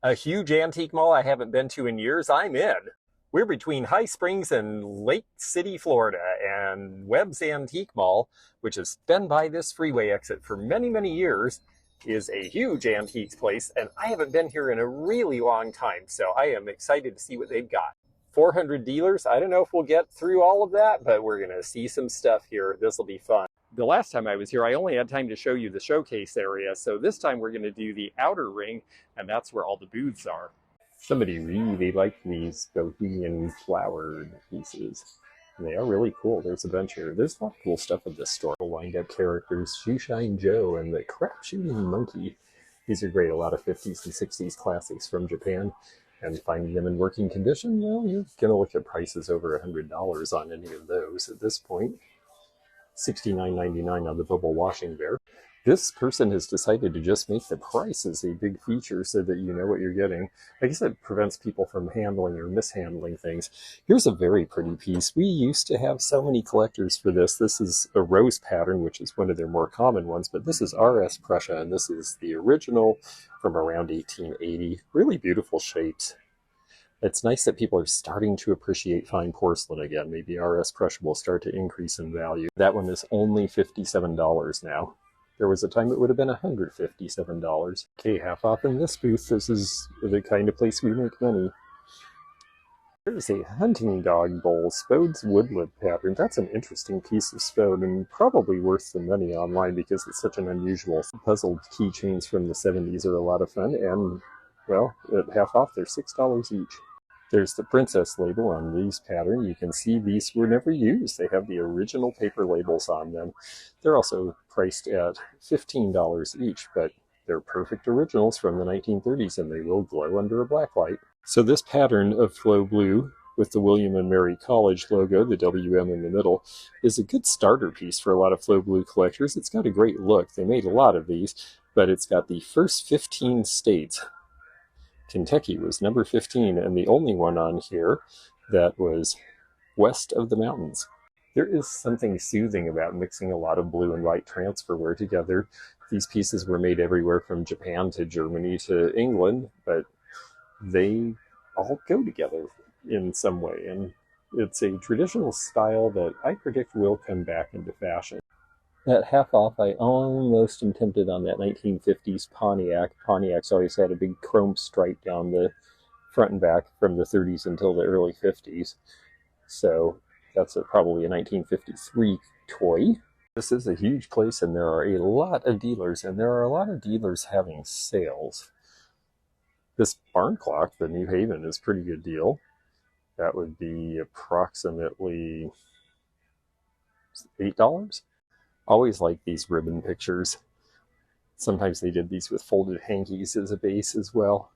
A huge antique mall I haven't been to in years, I'm in. We're between High Springs and Lake City, Florida, and Webb's Antique Mall, which has been by this freeway exit for many, many years, is a huge antiques place, and I haven't been here in a really long time, so I am excited to see what they've got. 400 dealers. I don't know if we'll get through all of that, but we're going to see some stuff here. This will be fun. The last time I was here, I only had time to show you the showcase area, so this time we're going to do the outer ring, and that's where all the booths are. Somebody really liked these Bohemian flowered pieces. And they are really cool. There's a bunch here. There's a lot of cool stuff in this store. Wind-up characters, Shoeshine Joe and the crap-shooting monkey. These are great. A lot of 50s and 60s classics from Japan. And finding them in working condition, well, you're going to look at prices over $100 on any of those at this point. $69.99 on the bubble washing bear. This person has decided to just make the prices a big feature so that you know what you're getting. I guess it prevents people from handling or mishandling things. Here's a very pretty piece. We used to have so many collectors for this. This is a rose pattern, which is one of their more common ones, but this is RS Prussia, and this is the original from around 1880. Really beautiful shapes. It's nice that people are starting to appreciate fine porcelain again. Maybe RS Prussia will start to increase in value. That one is only $57 now. There was a time it would have been $157. Okay, half off in this booth. This is the kind of place we make money. There's a hunting dog bowl, Spode's woodland pattern. That's an interesting piece of Spode and probably worth the money online because it's such an unusual. Puzzled keychains from the 70s are a lot of fun, and well, at half off they're $6 each. There's the princess label on these pattern. You can see these were never used. They have the original paper labels on them. They're also priced at $15 each, but they're perfect originals from the 1930s and they will glow under a black light. So this pattern of Flow Blue with the William and Mary College logo, the WM in the middle, is a good starter piece for a lot of Flow Blue collectors. It's got a great look. They made a lot of these, but it's got the first 15 states. Kentucky was number 15 and the only one on here that was west of the mountains. There is something soothing about mixing a lot of blue and white transferware together. These pieces were made everywhere from Japan to Germany to England, but they all go together in some way. And it's a traditional style that I predict will come back into fashion. At half off, I almost am tempted on that 1950s Pontiac. Pontiacs always had a big chrome stripe down the front and back from the 30s until the early 50s. So that's probably a 1953 toy. This is a huge place and there are a lot of dealers, and there are a lot of dealers having sales. This barn clock, the New Haven, is a pretty good deal. That would be approximately $8. Always like these ribbon pictures. Sometimes they did these with folded hankies as a base as well.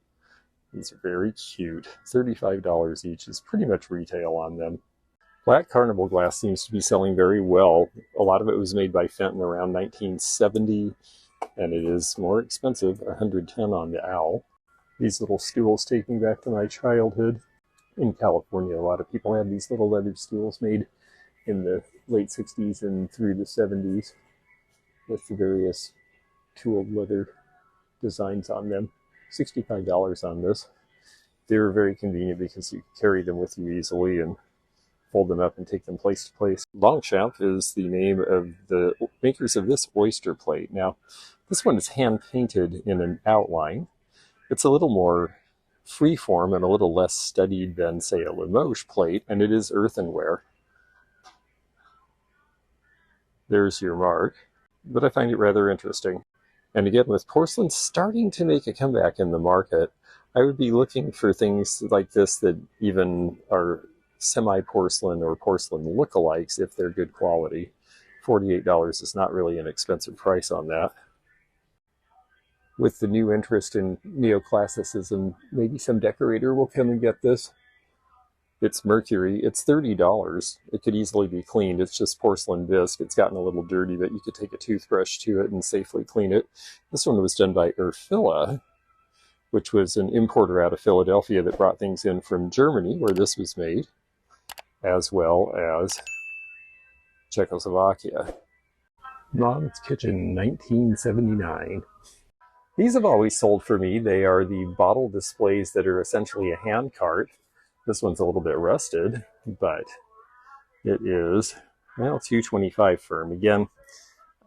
These are very cute. $35 each is pretty much retail on them. Black carnival glass seems to be selling very well. A lot of it was made by Fenton around 1970, and it is more expensive, $110 on the owl. These little stools take me back to my childhood. In California, a lot of people had these little leather stools made in the late 60s and through the 70s with the various tooled leather designs on them. $65 on this. They were very convenient because you could carry them with you easily and fold them up and take them place to place. Longchamp is the name of the makers of this oyster plate. Now, this one is hand painted in an outline. It's a little more freeform and a little less studied than, say, a Limoges plate, and it is earthenware. There's your mark, but I find it rather interesting. And again, with porcelain starting to make a comeback in the market, I would be looking for things like this that even are semi-porcelain or porcelain lookalikes if they're good quality. $48 is not really an expensive price on that. With the new interest in neoclassicism, maybe some decorator will come and get this. It's mercury. It's $30. It could easily be cleaned. It's just porcelain bisque. It's gotten a little dirty, but you could take a toothbrush to it and safely clean it. This one was done by Erfila, which was an importer out of Philadelphia that brought things in from Germany, where this was made, as well as Czechoslovakia. Mom's Kitchen, 1979. These have always sold for me. They are the bottle displays that are essentially a hand cart. This one's a little bit rusted, but it is, well, $2.25 firm. Again,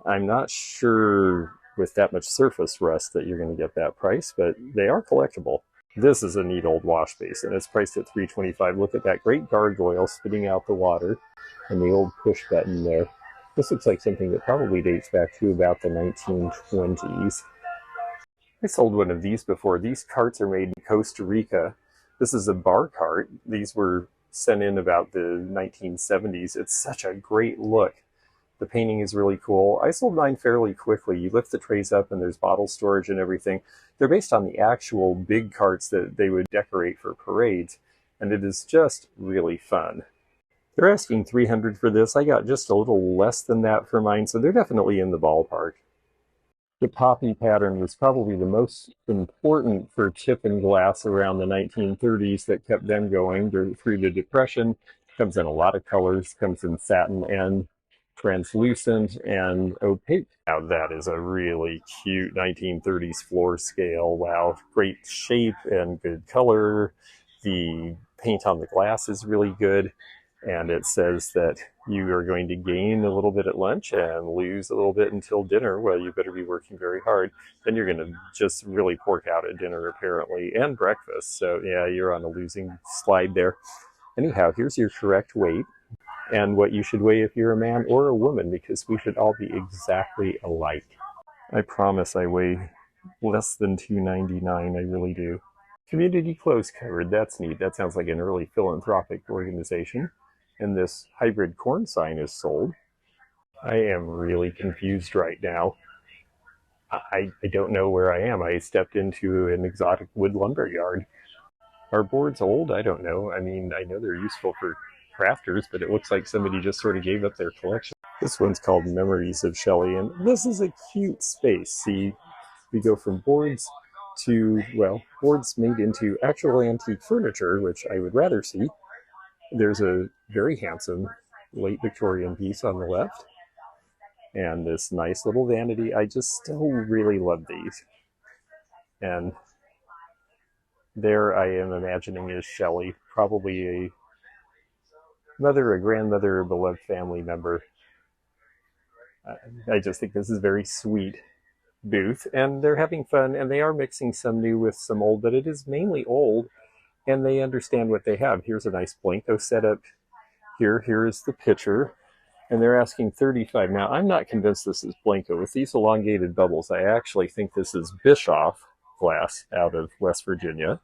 I'm not sure with that much surface rust that you're going to get that price, but they are collectible. This is a neat old wash basin. It's priced at $3.25. Look at that great gargoyle spitting out the water and the old push button there. This looks like something that probably dates back to about the 1920s. I sold one of these before. These carts are made in Costa Rica. This is a bar cart. These were sent in about the 1970s. It's such a great look. The painting is really cool. I sold mine fairly quickly. You lift the trays up and there's bottle storage and everything. They're based on the actual big carts that they would decorate for parades, and it is just really fun. They're asking $300 for this. I got just a little less than that for mine, so they're definitely in the ballpark. The poppy pattern was probably the most important for chip and glass around the 1930s that kept them going through the Depression. Comes in a lot of colors, comes in satin and translucent and opaque. Now that is a really cute 1930s floor scale. Wow, great shape and good color. The paint on the glass is really good. And it says that you are going to gain a little bit at lunch and lose a little bit until dinner. Well, you better be working very hard. Then you're going to just really pork out at dinner, apparently, and breakfast. So yeah, you're on a losing slide there. Anyhow, here's your correct weight and what you should weigh if you're a man or a woman, because we should all be exactly alike. I promise I weigh less than $2.99. I really do. Community clothes cupboard. That's neat. That sounds like an early philanthropic organization. And this hybrid corn sign is sold. I am really confused right now. I don't know where I am. I stepped into an exotic wood lumber yard. Are boards old? I don't know. I mean, I know they're useful for crafters, but it looks like somebody just sort of gave up their collection. This one's called Memories of Shelley, and this is a cute space. See, we go from boards to, well, boards made into actual antique furniture, which I would rather see. There's a very handsome late Victorian piece on the left, and this nice little vanity. I just still really love these. And there I am imagining is Shelley, probably a mother, a grandmother, a beloved family member. I just think this is a very sweet booth, and they're having fun, and they are mixing some new with some old, but it is mainly old, and they understand what they have. Here's a nice Blanco setup. Here is the pitcher, and they're asking $35. Now, I'm not convinced this is Blanco. With these elongated bubbles, I actually think this is Bischoff glass out of West Virginia,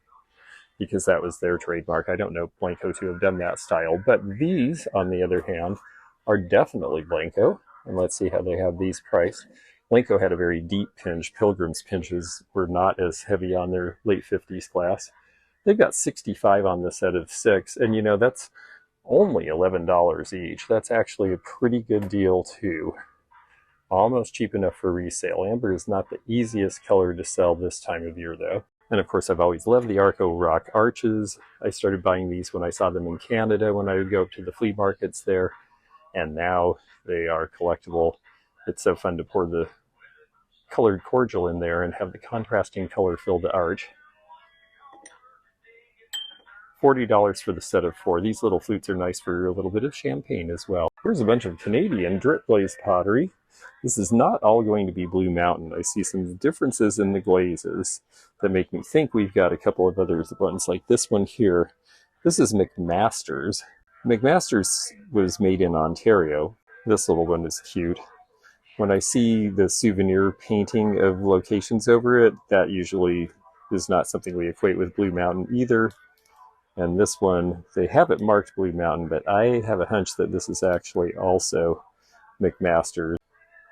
because that was their trademark. I don't know Blanco to have done that style, but these, on the other hand, are definitely Blanco. And let's see how they have these priced. Blanco had a very deep pinch. Pilgrim's pinches were not as heavy on their late 50s glass. They've got 65 on the set of 6, and you know, that's only $11 each. That's actually a pretty good deal too. Almost cheap enough for resale. Amber is not the easiest color to sell this time of year though. And of course, I've always loved the Arco Rock arches. I started buying these when I saw them in Canada when I would go up to the flea markets there. And now they are collectible. It's so fun to pour the colored cordial in there and have the contrasting color fill the arch. $40 for the set of 4. These little flutes are nice for a little bit of champagne as well. Here's a bunch of Canadian drip glaze pottery. This is not all going to be Blue Mountain. I see some differences in the glazes that make me think we've got a couple of other ones like this one here. This is McMaster's. McMaster's was made in Ontario. This little one is cute. When I see the souvenir painting of locations over it, that usually is not something we equate with Blue Mountain either. And this one, they have it marked Blue Mountain, but I have a hunch that this is actually also McMaster's.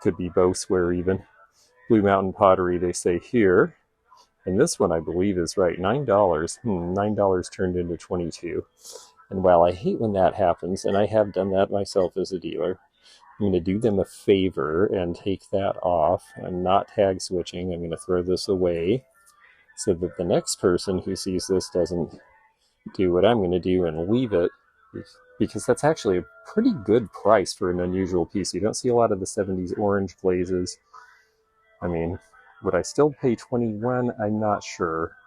Could be Bowsware even. Blue Mountain pottery, they say here. And this one, I believe, is right, $9. $9 turned into $22. And while I hate when that happens, and I have done that myself as a dealer, I'm going to do them a favor and take that off. I'm not tag switching. I'm going to throw this away so that the next person who sees this doesn't do what I'm going to do and leave it, because that's actually a pretty good price for an unusual piece. You don't see a lot of the 70s orange glazes. I mean, Would I still pay 21? I'm not sure.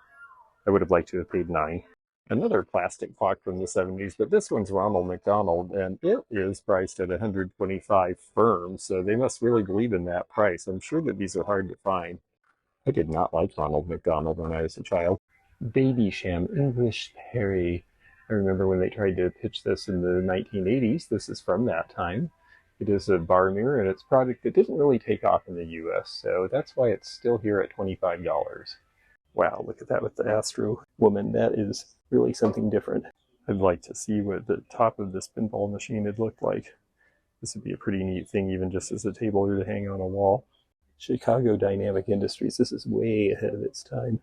I would have liked to have paid 9. Another plastic clock from the 70s, but this one's Ronald McDonald, and it is priced at 125 firm, so they must really believe in that price. I'm sure that these are hard to find. I did not like Ronald McDonald when I was a child. Baby Sham English Perry. I remember when they tried to pitch this in the 1980s. This is from that time. It is a bar mirror, and it's a product that didn't really take off in the US, so that's why it's still here at $25. Wow, look at that with the Astro woman. That is really something different. I'd like to see what the top of this pinball machine would look like. This would be a pretty neat thing, even just as a table or to hang on a wall. Chicago Dynamic Industries. This is way ahead of its time.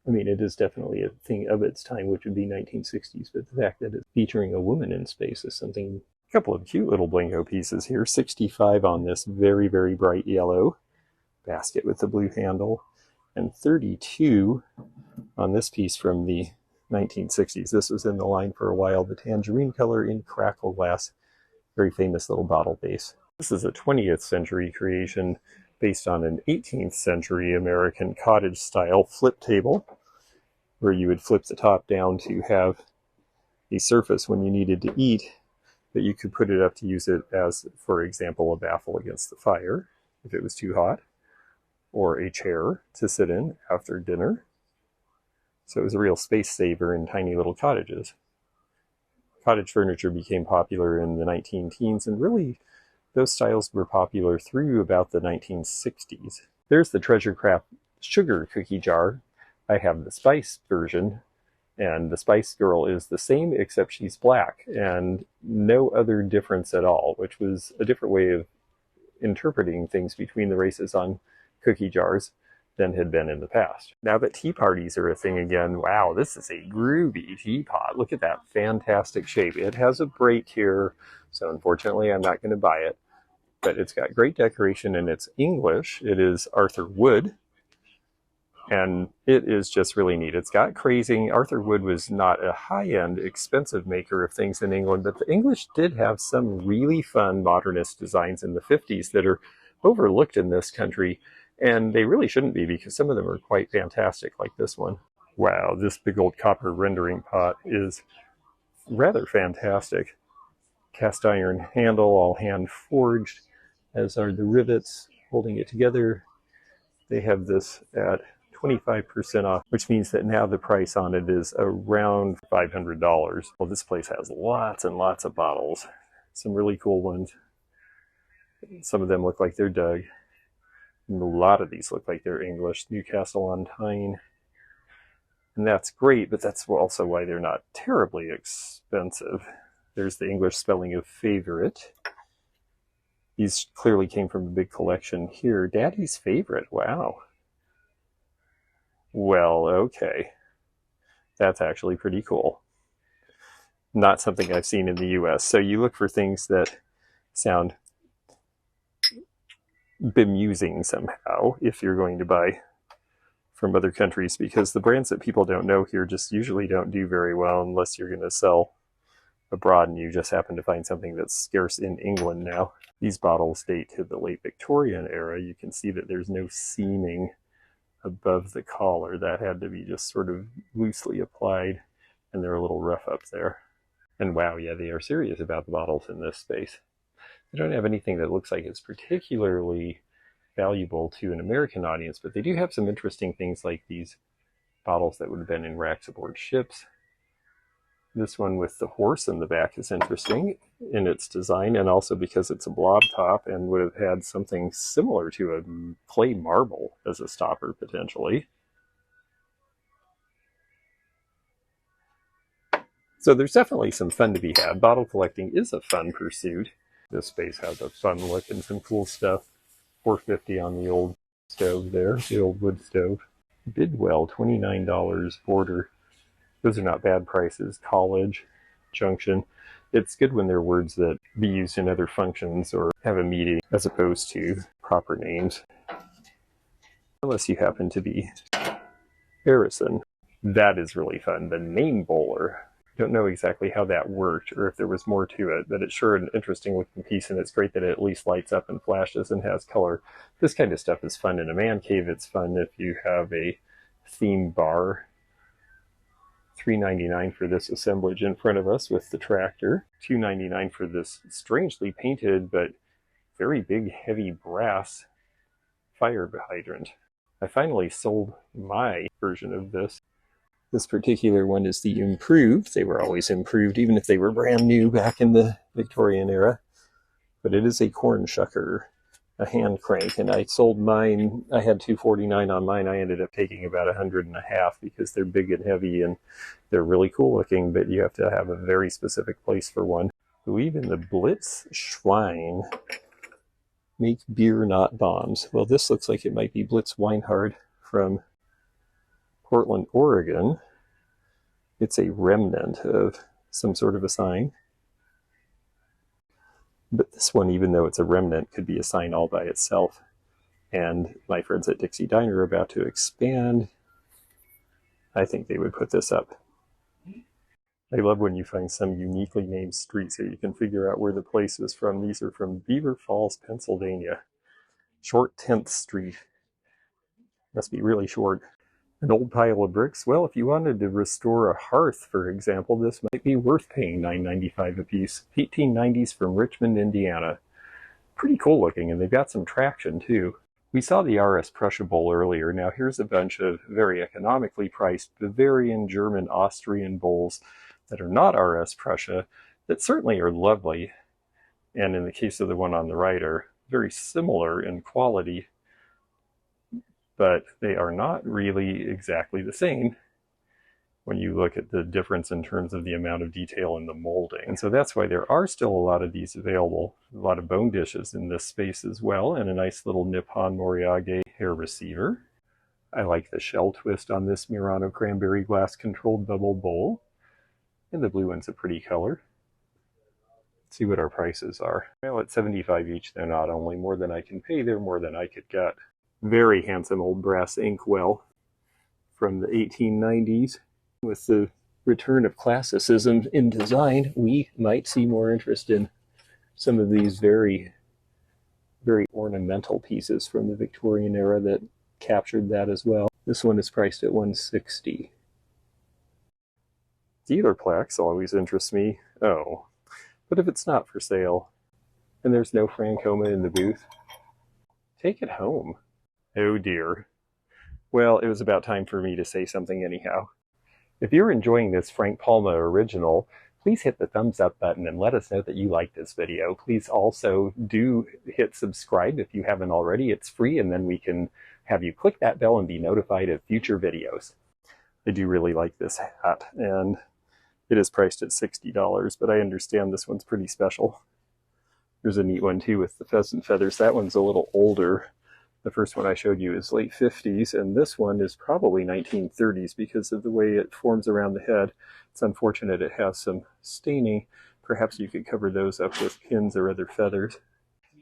I mean, it is definitely a thing of its time, which would be 1960s, but the fact that it's featuring a woman in space is something. A couple of cute little blingo pieces here. 65 on this very, very bright yellow basket with the blue handle, and 32 on this piece from the 1960s. This was in the line for a while, the tangerine color in crackle glass. Very famous little bottle base. This is a 20th century creation based on an 18th century American cottage style flip table, where you would flip the top down to have a surface when you needed to eat, that you could put it up to use it as, for example, a baffle against the fire if it was too hot, or a chair to sit in after dinner. So it was a real space saver in tiny little cottages. Cottage furniture became popular in the 19-teens, and really those styles were popular through about the 1960s. There's the Treasure Craft sugar cookie jar. I have the Spice version, and the Spice Girl is the same except she's black, and no other difference at all, which was a different way of interpreting things between the races on cookie jars than had been in the past. Now that tea parties are a thing again, wow, this is a groovy teapot. Look at that fantastic shape. It has a break here, so unfortunately I'm not going to buy it, but it's got great decoration and it's English. It is Arthur Wood, and it is just really neat. It's got crazing. Arthur Wood was not a high-end, expensive maker of things in England, but the English did have some really fun modernist designs in the 50s that are overlooked in this country. And they really shouldn't be, because some of them are quite fantastic, like this one. Wow, this big old copper rendering pot is rather fantastic. Cast iron handle, all hand forged, as are the rivets holding it together. They have this at 25% off, which means that now the price on it is around $500. Well, this place has lots and lots of bottles. Some really cool ones. Some of them look like they're Doug. And a lot of these look like they're English. Newcastle on Tyne. And that's great, but that's also why they're not terribly expensive. There's the English spelling of favorite. These clearly came from a big collection here. Daddy's Favorite, wow. Well, okay. That's actually pretty cool. Not something I've seen in the US. So you look for things that sound bemusing somehow if you're going to buy from other countries, because the brands that people don't know here just usually don't do very well unless you're going to sell abroad and you just happen to find something that's scarce in England now. These bottles date to the late Victorian era. You can see that there's no seaming above the collar. That had to be just sort of loosely applied, and they're a little rough up there. And wow, yeah, they are serious about the bottles in this space. They don't have anything that looks like it's particularly valuable to an American audience, but they do have some interesting things like these bottles that would have been in racks aboard ships. This one with the horse in the back is interesting in its design, and also because it's a blob top and would have had something similar to a clay marble as a stopper, potentially. So there's definitely some fun to be had. Bottle collecting is a fun pursuit. This space has a fun look and some cool stuff. $4.50 on the old stove there, the old wood stove. Bidwell, $29 border. Those are not bad prices. College, Junction. It's good when they're words that be used in other functions or have a meaning as opposed to proper names. Unless you happen to be Harrison. That is really fun. The Name Bowler. Don't know exactly how that worked or if there was more to it, but it's sure an interesting looking piece, and it's great that it at least lights up and flashes and has color. This kind of stuff is fun in a man cave. It's fun if you have a theme bar. $3.99 for this assemblage in front of us with the tractor. $2.99 for this strangely painted but very big heavy brass fire hydrant. I finally sold my version of this. This particular one is the improved. They were always improved, even if they were brand new back in the Victorian era. But it is a corn shucker, a hand crank, and I sold mine. I had $2.49 on mine. I ended up taking about $100.50 because they're big and heavy and they're really cool looking, but you have to have a very specific place for one. I believe in the Blitz Schwein. Make beer, not bombs. Well, this looks like it might be Blitz Weinhard from Portland, Oregon. It's a remnant of some sort of a sign. But this one, even though it's a remnant, could be a sign all by itself. And my friends at Dixie Diner are about to expand. I think they would put this up. I love when you find some uniquely named streets so you can figure out where the place is from. These are from Beaver Falls, Pennsylvania. Short 10th Street. Must be really short. An old pile of bricks. Well, if you wanted to restore a hearth, for example, this might be worth paying $9.95 a piece. 1890s from Richmond, Indiana. Pretty cool looking, and they've got some traction too. We saw the RS Prussia bowl earlier. Now here's a bunch of very economically priced Bavarian, German, Austrian bowls that are not RS Prussia, that certainly are lovely, and in the case of the one on the right are very similar in quality, but they are not really exactly the same when you look at the difference in terms of the amount of detail in the molding. And so that's why there are still a lot of these available, a lot of bone dishes in this space as well, and a nice little Nippon Moriage hair receiver. I like the shell twist on this Murano cranberry glass controlled bubble bowl. And the blue one's a pretty color. Let's see what our prices are. Well, at $75 each, they're not only more than I can pay, they're more than I could get. Very handsome old brass inkwell from the 1890s. With the return of classicism in design, we might see more interest in some of these very, very ornamental pieces from the Victorian era that captured that as well. This one is priced at $160. Dealer plaques always interest me. Oh, but if it's not for sale and there's no Francoma in the booth, take it home. Oh dear. Well, it was about time for me to say something anyhow. If you're enjoying this Frank Palma original, please hit the thumbs up button and let us know that you like this video. Please also do hit subscribe if you haven't already. It's free, and then we can have you click that bell and be notified of future videos. I do really like this hat, and it is priced at $60, but I understand this one's pretty special. There's a neat one too with the pheasant feathers. That one's a little older. The first one I showed you is late 50s, and this one is probably 1930s because of the way it forms around the head. It's unfortunate it has some staining. Perhaps you could cover those up with pins or other feathers.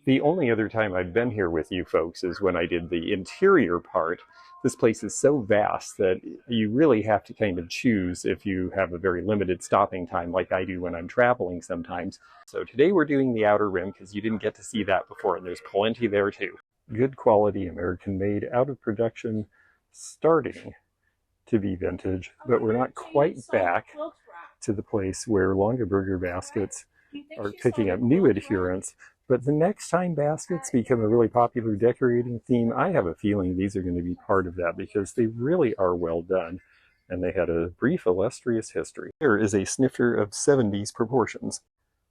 The only other time I've been here with you folks is when I did the interior part. This place is so vast that you really have to kind of choose if you have a very limited stopping time like I do when I'm traveling sometimes. So today we're doing the outer rim because you didn't get to see that before, and there's plenty there too. Good quality, American made, out of production, starting to be vintage, but we're not quite back to the place where Longaberger baskets are picking up new adherents. But the next time baskets become a really popular decorating theme, I have a feeling these are going to be part of that because they really are well done, and they had a brief illustrious history. Here is a snifter of 70s proportions.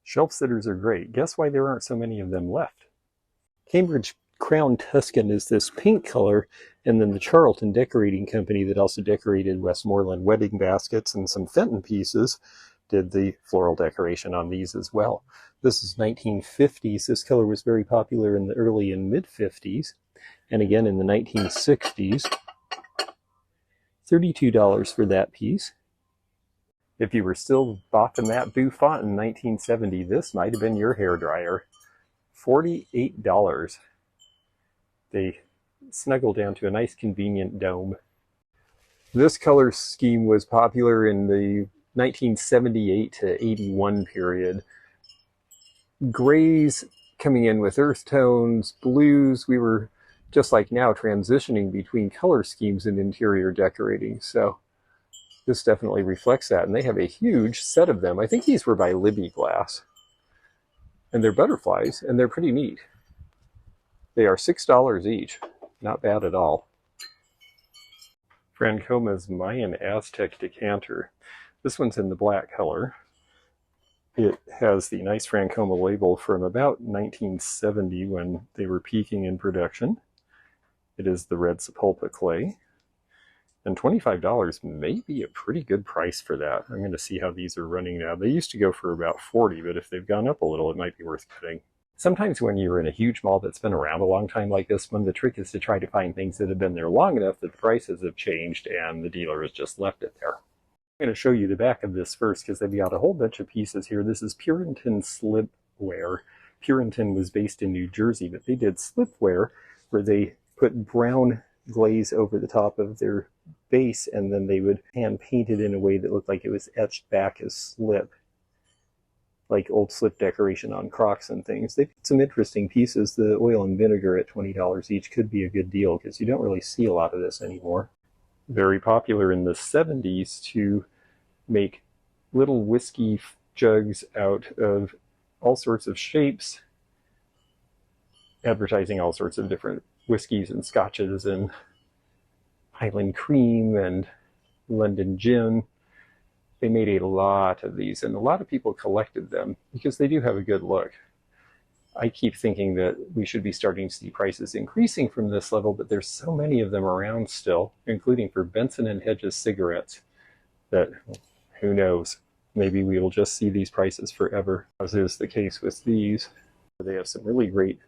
Shelf sitters are great. Guess why there aren't so many of them left? Cambridge Crown Tuscan is this pink color, and then the Charlton Decorating Company that also decorated Westmoreland wedding baskets and some Fenton pieces did the floral decoration on these as well. This is 1950s. This color was very popular in the early and mid 50s, and again in the 1960s. $32 for that piece. If you were still bought the Matte Bouffant in 1970, this might have been your hairdryer. $48. They snuggle down to a nice convenient dome. This color scheme was popular in the 1978 to 81 period. Grays coming in with earth tones, blues. We were, just like now, transitioning between color schemes in interior decorating. So this definitely reflects that. And they have a huge set of them. I think these were by Libby Glass. And they're butterflies, and they're pretty neat. They are $6 each. Not bad at all. Francoma's Mayan Aztec decanter. This one's in the black color. It has the nice Francoma label from about 1970 when they were peaking in production. It is the red Sepulpa clay. And $25 may be a pretty good price for that. I'm going to see how these are running now. They used to go for about $40, but if they've gone up a little, it might be worth getting. Sometimes when you're in a huge mall that's been around a long time like this one, the trick is to try to find things that have been there long enough that the prices have changed and the dealer has just left it there. I'm going to show you the back of this first because they've got a whole bunch of pieces here. This is Puritan slipware. Puritan was based in New Jersey, but they did slipware where they put brown glaze over the top of their base and then they would hand paint it in a way that looked like it was etched back as slip, like old slip decoration on Crocs and things. They've got some interesting pieces. The oil and vinegar at $20 each could be a good deal because you don't really see a lot of this anymore. Very popular in the 70s to make little whiskey jugs out of all sorts of shapes, advertising all sorts of different whiskeys and scotches and Highland cream and London gin. They made a lot of these, and a lot of people collected them because they do have a good look. I keep thinking that we should be starting to see prices increasing from this level, but there's so many of them around still, including for Benson and Hedges cigarettes, that who knows, maybe we will just see these prices forever, as is the case with these. They have some really great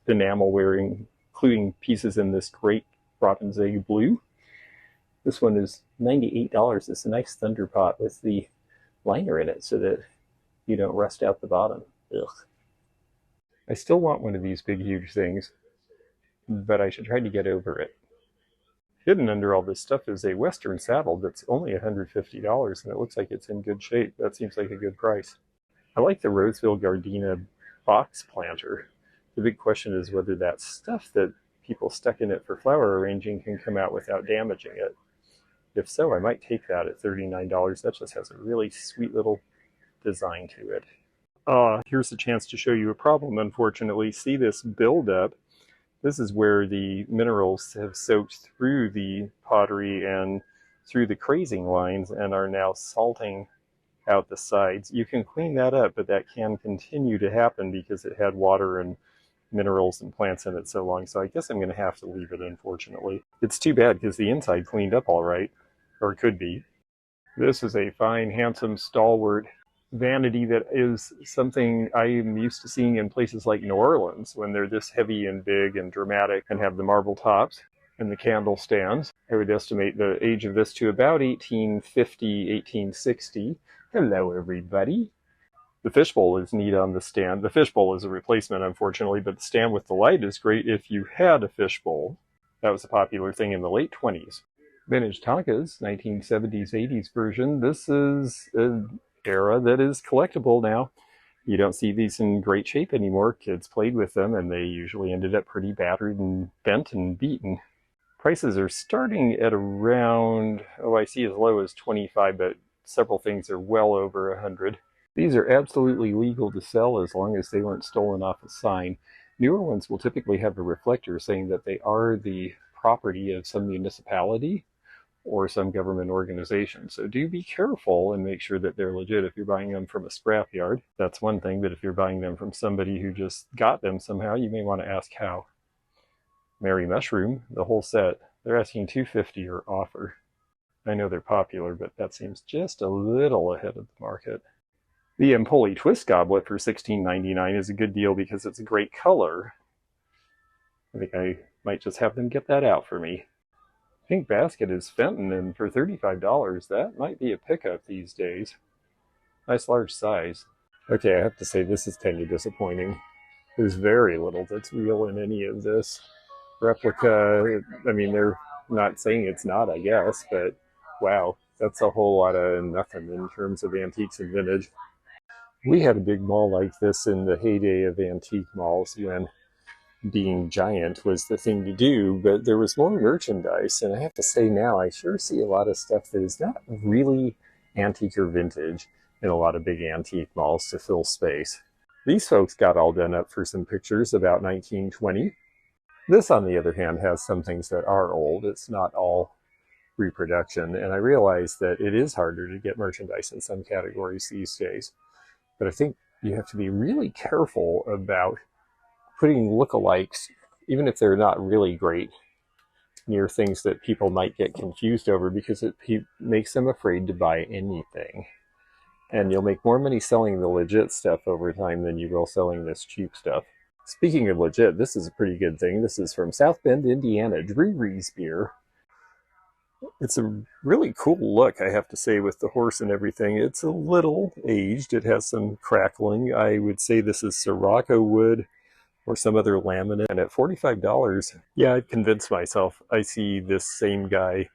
enamel wearing, including pieces in this great Robin's Egg blue. This one is $98. It's a nice thunder pot with the liner in it so that you don't rust out the bottom. Ugh. I still want one of these big, huge things, but I should try to get over it. Hidden under all this stuff is a Western saddle that's only $150, and it looks like it's in good shape. That seems like a good price. I like the Roseville Gardenia box planter. The big question is whether that stuff that people stuck in it for flower arranging can come out without damaging it. If so, I might take that at $39. That just has a really sweet little design to it. Here's a chance to show you a problem, unfortunately. See this buildup? This is where the minerals have soaked through the pottery and through the crazing lines and are now salting out the sides. You can clean that up, but that can continue to happen because it had water and minerals and plants in it so long. So I guess I'm going to have to leave it, unfortunately. It's too bad because the inside cleaned up all right, or it could be. This is a fine, handsome, stalwart vanity that is something I am used to seeing in places like New Orleans when they're this heavy and big and dramatic and have the marble tops and the candle stands. I would estimate the age of this to about 1850, 1860. Hello, everybody. The fishbowl is neat on the stand. The fishbowl is a replacement, unfortunately, but the stand with the light is great if you had a fishbowl. That was a popular thing in the late 20s. Vintage Tonka's 1970s, 80s version. This is an era that is collectible now. You don't see these in great shape anymore. Kids played with them, and they usually ended up pretty battered and bent and beaten. Prices are starting at around, I see as low as 25, but several things are well over 100. These are absolutely legal to sell as long as they weren't stolen off a sign. Newer ones will typically have a reflector saying that they are the property of some municipality or some government organization. So do be careful and make sure that they're legit. If you're buying them from a scrapyard, that's one thing, but if you're buying them from somebody who just got them somehow, you may want to ask how. Mary Mushroom, the whole set, they're asking $250 or offer. I know they're popular, but that seems just a little ahead of the market. The Empoli Twist Goblet for $16.99 is a good deal because it's a great color. I think I might just have them get that out for me. Pink Basket is Fenton, and for $35, that might be a pickup these days. Nice large size. Okay, I have to say this is kind of disappointing. There's very little that's real in any of this. Replica, I mean, they're not saying it's not, I guess, but wow, That's a whole lot of nothing in terms of antiques and vintage. We had a big mall like this in the heyday of antique malls when being giant was the thing to do, but there was more merchandise. And I have to say now, I sure see a lot of stuff that is not really antique or vintage in a lot of big antique malls to fill space. These folks got all done up for some pictures about 1920. This, on the other hand, has some things that are old. It's not all reproduction, and I realize that it is harder to get merchandise in some categories these days. But I think you have to be really careful about putting lookalikes, even if they're not really great, near things that people might get confused over, because it makes them afraid to buy anything. And you'll make more money selling the legit stuff over time than you will selling this cheap stuff. Speaking of legit, this is a pretty good thing. This is from South Bend, Indiana, Drury's beer. It's a really cool look, I have to say, with the horse and everything. It's a little aged. It has some crackling. I would say this is Sirocco wood or some other laminate. And at $45, yeah, I've convinced myself. I see this same guy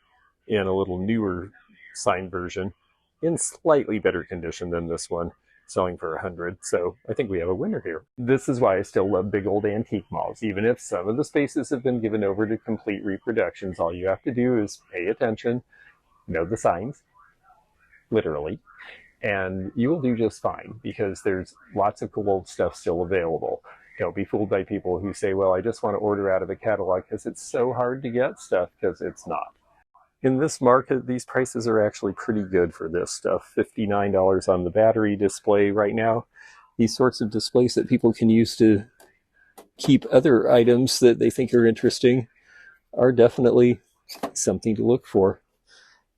in a little newer signed version in slightly better condition than this one, selling for $100. So I think we have a winner here. This is why I still love big old antique malls. Even if some of the spaces have been given over to complete reproductions, all you have to do is pay attention, know the signs, literally, and you will do just fine, because there's lots of cool old stuff still available. Don't be fooled by people who say, well, I just want to order out of a catalog, because it's so hard to get stuff, because it's not. In this market, these prices are actually pretty good for this stuff. $59 on the battery display right now. These sorts of displays that people can use to keep other items that they think are interesting are definitely something to look for.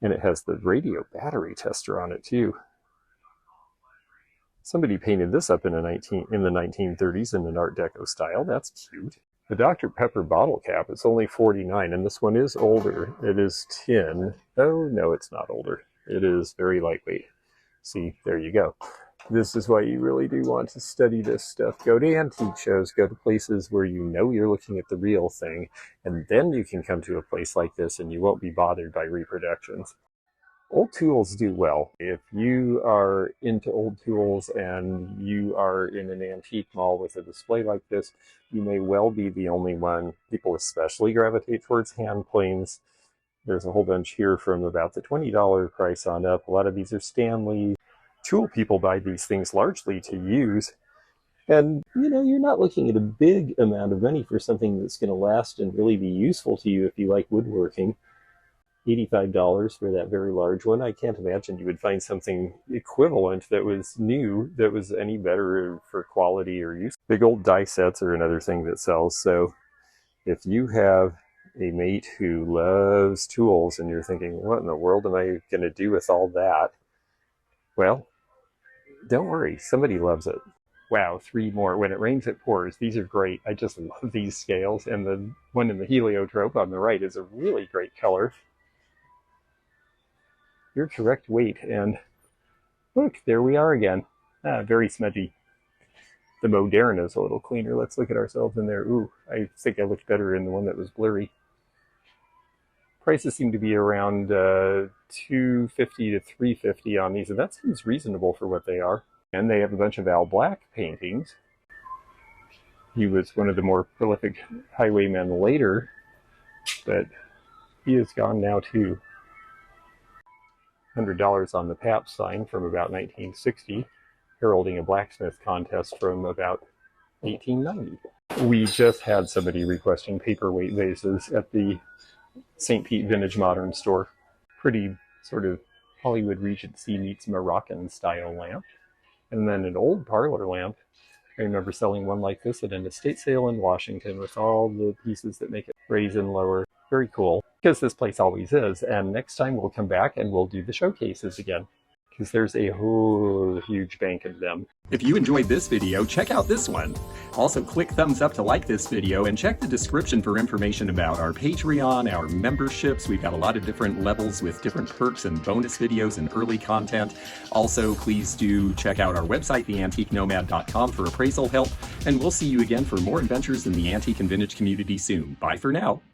And it has the radio battery tester on it too. Somebody painted this up in the 1930s in an Art Deco style. That's cute. The Dr. Pepper bottle cap is only $49, and this one is older. It is tin. Oh, no, it's not older. It is very lightweight. See, there you go. This is why you really do want to study this stuff. Go to antique shows, go to places where you know you're looking at the real thing, and then you can come to a place like this and you won't be bothered by reproductions. Old tools do well. If you are into old tools and you are in an antique mall with a display like this, you may well be the only one. People especially gravitate towards hand planes. There's a whole bunch here from about the $20 price on up. A lot of these are Stanley. Tool people buy these things largely to use. And, you know, you're not looking at a big amount of money for something that's going to last and really be useful to you if you like woodworking. $85 for that very large one. I can't imagine you would find something equivalent that was new, that was any better for quality or use. Big old die sets are another thing that sells. So if you have a mate who loves tools and you're thinking, what in the world am I going to do with all that? Well, don't worry, somebody loves it. Wow, 3 more. When it rains, it pours. These are great. I just love these scales. And the one in the heliotrope on the right is a really great color. Your correct weight, and look, there we are again. Very smudgy. The Moderna is a little cleaner. Let's look at ourselves in there. Ooh, I think I looked better in the one that was blurry. Prices seem to be around $250 to $350 on these, and that seems reasonable for what they are. And they have a bunch of Al Black paintings. He was one of the more prolific highwaymen later, but he is gone now too. $100 on the Pabst sign from about 1960, heralding a blacksmith contest from about 1890. We just had somebody requesting paperweight vases at the St. Pete Vintage Modern store. Pretty sort of Hollywood Regency meets Moroccan style lamp. And then an old parlor lamp. I remember selling one like this at an estate sale in Washington with all the pieces that make it raise and lower. Very cool, because this place always is. And next time we'll come back and we'll do the showcases again, because there's a whole huge bank of them. If you enjoyed this video, check out this one. Also, click thumbs up to like this video and check the description for information about our Patreon, our memberships. We've got a lot of different levels with different perks and bonus videos and early content. Also, please do check out our website, theantiquenomad.com, for appraisal help. And we'll see you again for more adventures in the antique and vintage community soon. Bye for now.